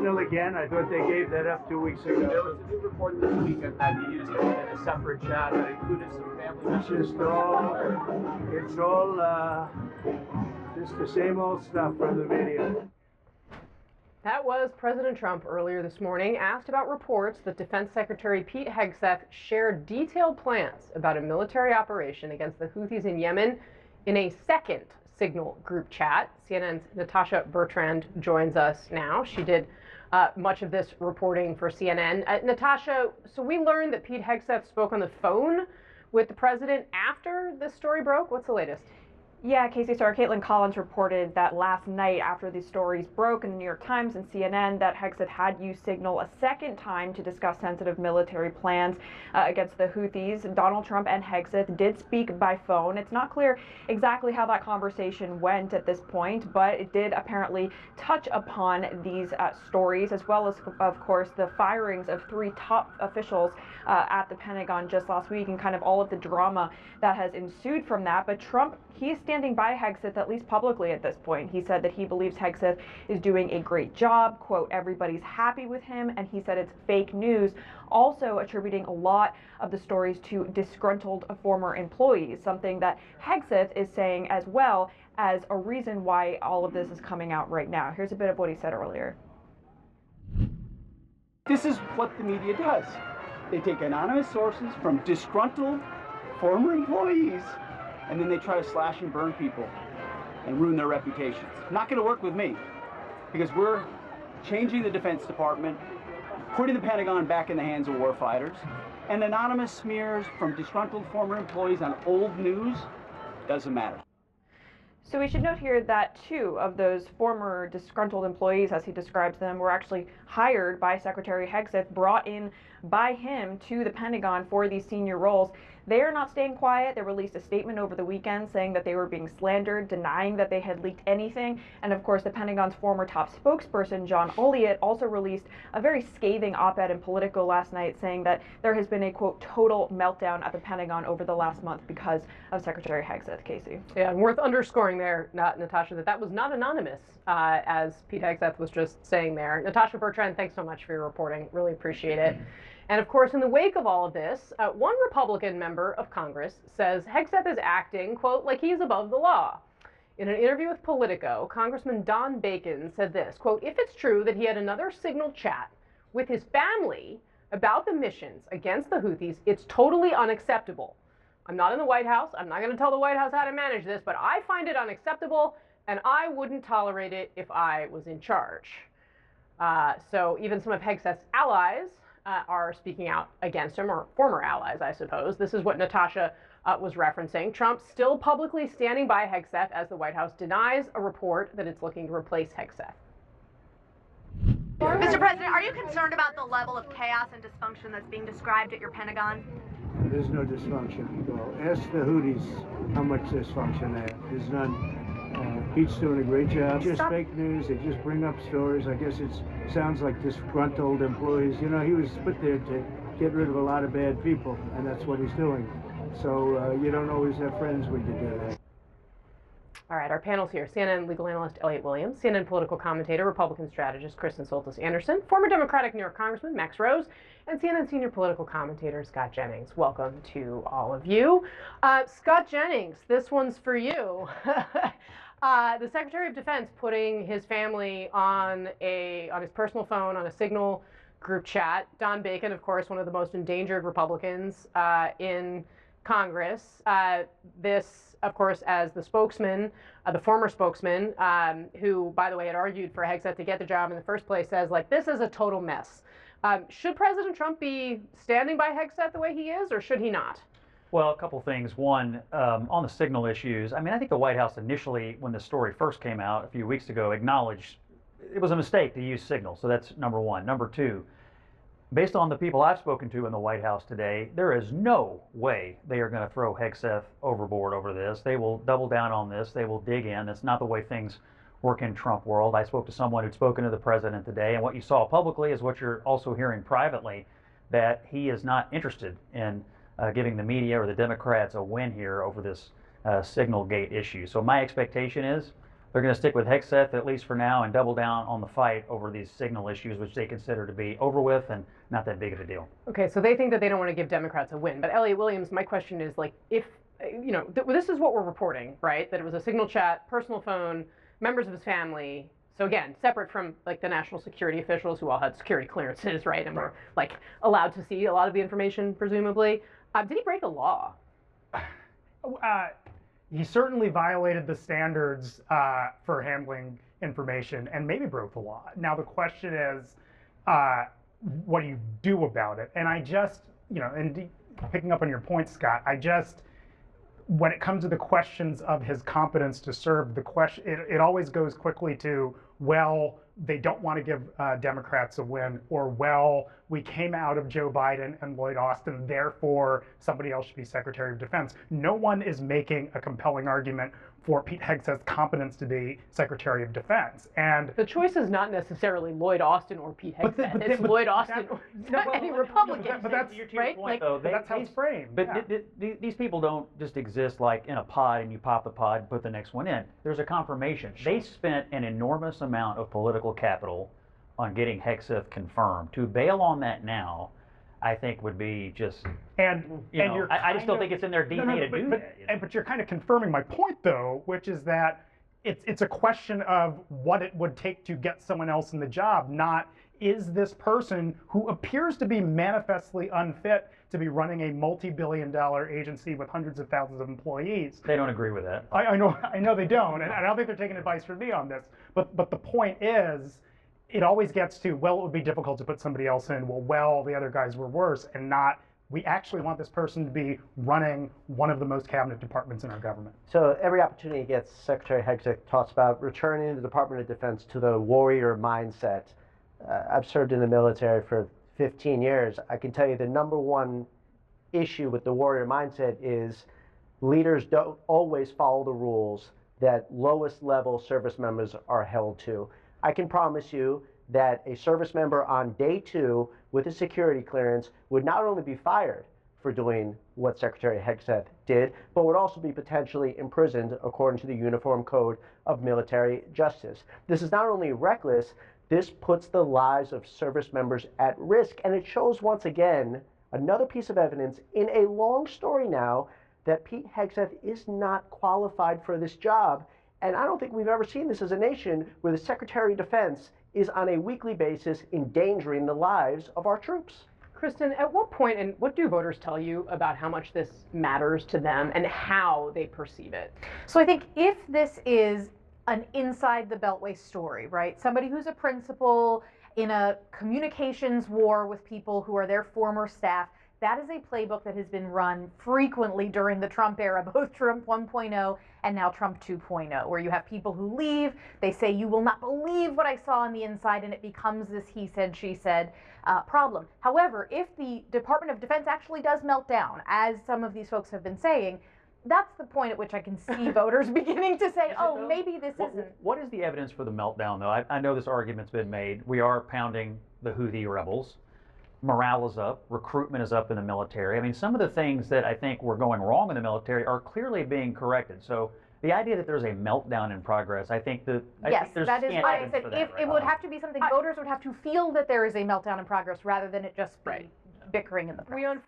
Again, I thought they gave that up 2 weeks ago. There was a new report this week that he used it in a separate chat that included some family members. It's all just the same old stuff from the media. That was President Trump earlier this morning, asked about reports that Defense Secretary Pete Hegseth shared detailed plans about a military operation against the Houthis in Yemen in a second Signal group chat. CNN's Natasha Bertrand joins us now. She did much of this reporting for CNN. Natasha, so we learned that Pete Hegseth spoke on the phone with the president after this story broke. What's the latest? Yeah, Casey, so our Caitlin Collins reported that last night after these stories broke in the New York Times and CNN that Hegseth had used Signal a second time to discuss sensitive military plans against the Houthis. Donald Trump and Hegseth did speak by phone. It's not clear exactly how that conversation went at this point, but it did apparently touch upon these stories, as well as, of course, the firings of 3 top officials at the Pentagon just last week and kind of all of the drama that has ensued from that. But Trump, he is standing by Hegseth, at least publicly at this point. He said that he believes Hegseth is doing a great job, quote, everybody's happy with him, and he said it's fake news, also attributing a lot of the stories to disgruntled former employees, something that Hegseth is saying as well as a reason why all of this is coming out right now. Here's a bit of what he said earlier. This is what the media does. They take anonymous sources from disgruntled former employees, and then they try to slash and burn people and ruin their reputations. Not going to work with me, because we're changing the Defense Department, putting the Pentagon back in the hands of warfighters, and anonymous smears from disgruntled former employees on old news doesn't matter. So we should note here that 2 of those former disgruntled employees, as he describes them, were actually hired by Secretary Hegseth, brought in by him to the Pentagon for these senior roles. They are not staying quiet. They released a statement over the weekend saying that they were being slandered, denying that they had leaked anything. And of course, the Pentagon's former top spokesperson, John Olliott, also released a very scathing op-ed in Politico last night saying that there has been a, quote, total meltdown at the Pentagon over the last month because of Secretary Hegseth. Casey. Yeah, and worth underscoring there, Natasha, that was not anonymous, as Pete Hegseth was just saying there. Natasha Bertrand, thanks so much for your reporting. Really appreciate it. And of course, in the wake of all of this, one Republican member of Congress says Hegseth is acting, quote, like he's above the law. In an interview with Politico, Congressman Don Bacon said this, quote, if it's true that he had another Signal chat with his family about the missions against the Houthis, it's totally unacceptable. I'm not in the White House. I'm not going to tell the White House how to manage this, but I find it unacceptable, and I wouldn't tolerate it if I was in charge. So even some of Hegseth's allies are speaking out against him, or former allies, I suppose. This is what Natasha was referencing. Trump still publicly standing by Hegseth as the White House denies a report that it's looking to replace Hegseth. Mr. President, are you concerned about the level of chaos and dysfunction that's being described at your Pentagon? There's no dysfunction. Well, ask the Houthis how much dysfunction there. There's none. Pete's doing a great job. Just fake news. They just bring up stories. I guess it sounds like disgruntled employees. You know, he was put there to get rid of a lot of bad people, and that's what he's doing. So you don't always have friends when you do that. All right, our panel's here. CNN legal analyst Elliot Williams, CNN political commentator, Republican strategist Kristen Soltis Anderson, former Democratic New York Congressman Max Rose, and CNN senior political commentator Scott Jennings. Welcome to all of you. Scott Jennings, this one's for you. The Secretary of Defense putting his family on his personal phone on a Signal group chat. Don Bacon, of course, one of the most endangered Republicans in Congress. This, of course, as the spokesman, the former spokesman, who, by the way, had argued for Hegseth to get the job in the first place, says, like, this is a total mess. Should President Trump be standing by Hegseth the way he is, or should he not? Well, a couple things. One, on the Signal issues, I mean, I think the White House initially, when the story first came out a few weeks ago, acknowledged it was a mistake to use Signal. So that's number one. Number two, based on the people I've spoken to in the White House today, there is no way they are going to throw Hegseth overboard over this. They will double down on this. They will dig in. That's not the way things work in Trump world. I spoke to someone who'd spoken to the president today, and what you saw publicly is what you're also hearing privately, that he is not interested in giving the media or the Democrats a win here over this Signal Gate issue. So my expectation is they're going to stick with Hegseth, at least for now, and double down on the fight over these signal issues, which they consider to be over with and not that big of a deal. Okay, so they think that they don't want to give Democrats a win. But Elliot Williams, my question is, like, if, this is what we're reporting, right? That it was a signal chat, personal phone, members of his family. So again, separate from like the national security officials who all had security clearances, right? And were like allowed to see a lot of the information, presumably. Did he break a law? He certainly violated the standards for handling information and maybe broke the law. Now the question is, what do you do about it? And I just, and picking up on your point, Scott, when it comes to the questions of his competence to serve, it always goes quickly to, well, they don't want to give Democrats a win, or, well, we came out of Joe Biden and Lloyd Austin, therefore somebody else should be Secretary of Defense. No one is making a compelling argument for Pete Hegseth's competence to be Secretary of Defense. And the choice is not necessarily Lloyd Austin or Pete Hegseth. It's Lloyd Austin or any Republican. But that's right. That's how it's framed. But these people don't just exist like in a pod and you pop the pod and put the next one in. There's a confirmation. They spent an enormous amount of political capital on getting Hegseth confirmed. To bail on that now, I think would be just, I just don't think it's in their DNA to do that. But you're kind of confirming my point, though, which is that it's a question of what it would take to get someone else in the job, not is this person who appears to be manifestly unfit to be running a multi-billion-dollar agency with hundreds of thousands of employees. They don't agree with that. I know they don't, and I don't think they're taking advice from me on this. But the point is, it always gets to, well, it would be difficult to put somebody else in. Well, the other guys were worse, and not, we actually want this person to be running one of the most cabinet departments in our government. So every opportunity gets, Secretary Hegseth talks about returning the Department of Defense to the warrior mindset. I've served in the military for 15 years. I can tell you the number one issue with the warrior mindset is leaders don't always follow the rules that lowest level service members are held to. I can promise you that a service member on day 2 with a security clearance would not only be fired for doing what Secretary Hegseth did, but would also be potentially imprisoned according to the Uniform Code of Military Justice. This is not only reckless, this puts the lives of service members at risk, and it shows once again another piece of evidence in a long story now that Pete Hegseth is not qualified for this job. And I don't think we've ever seen this as a nation where the Secretary of Defense is on a weekly basis endangering the lives of our troops. Kristen, at what point, and what do voters tell you about how much this matters to them and how they perceive it? So I think if this is an inside the Beltway story, right? Somebody who's a principal in a communications war with people who are their former staff, that is a playbook that has been run frequently during the Trump era, both Trump 1.0 and now Trump 2.0, where you have people who leave, they say, you will not believe what I saw on the inside, and it becomes this he said, she said problem. However, if the Department of Defense actually does melt down, as some of these folks have been saying, that's the point at which I can see voters beginning to say, oh, maybe this isn't. What is the evidence for the meltdown, though? I know this argument's been made. We are pounding the Houthi rebels. Morale is up, recruitment is up in the military. I mean, some of the things that I think were going wrong in the military are clearly being corrected. So the idea that there's a meltdown in progress, I think there's that is why I said it would have to be something voters would have to feel that there is a meltdown in progress rather than it just be bickering in the press.